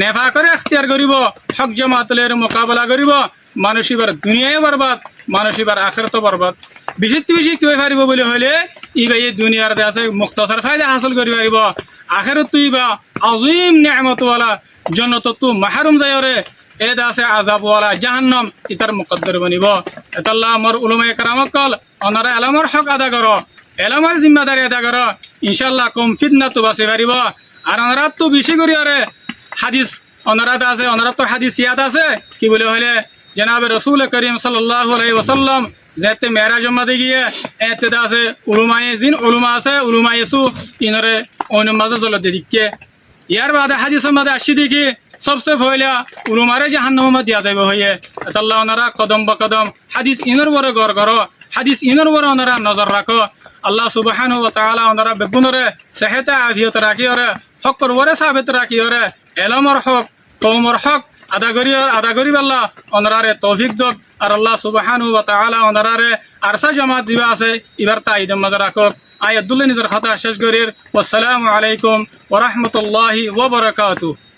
Neva করে এখতিয়ার করিব হক জামাতের মোকাবেলা করিব মানুষ এবার দুনিয়ায় বরবাদ মানুষ এবার আখিরাত বরবাদ বেশি বেশি কি পারিব বলে হলে এই দুনিয়ার আছে মুক্তসর ফায়দা হাসিল করি পারিব আখিরাত তুই বা আজিম নিয়ামতওয়ালা জন্নত তু মাহরুম যায়রে এদ আছে আযাবওয়ালা জাহান্নাম ইতার মুকদ্দর বনিব আল্লাহ আমার উলামায়ে কেরামত কল ওনারা এলামর হক আদা করো এলামর জিম্মাদারি আদা করো ইনশাআল্লাহ কম ফিতনা তো বাঁচি পারিব আর ওনারা তো বেশি করি আরে হাদিস ওনারা আছে ওনারা তো হাদিস ইয়াদ আছে কি বলে হলে জনাবে রসুল করিম সাল্লাল্লাহু আলাইহি ওয়াসাল্লাম যেতে মেরাজ মধ্যে গিয়ে এতে আছে উলুমায়ে জিন উলুমা আছে উলুমায়ে সু ইনরে অনুমাজ জল দিকে ইয়ার বাদে হাদিসের মধ্যে আসি দেখি सबसे पहले उलुमारे जहन्नम में दिया जाए होइए अल्लाह ओनारा कदम बकदम हदीस इनर वरे गौर करो हदीस इनर वरे ओनारा नजर रखो अल्लाह सुब्हानाहु व तआला ओनारा बेगुनरे सेहत आफियत राखी और हक वरे साबित राखी और इल्मर हक कौमर हक আদা করি আল্লাহ ওনারে তৌফিক দক আর আল্লাহ সুবহানাহু ওয়া তাআলা ওনারে আরসা জামাত দিবা আছে এবার তাইদ মাঝে রাখো আয়াতুল্লাহ নিজের খাতা শেষ করির ওয়াসসালামু আলাইকুম ওয়া রাহমাতুল্লাহি ওয়া বারাকাতুহু।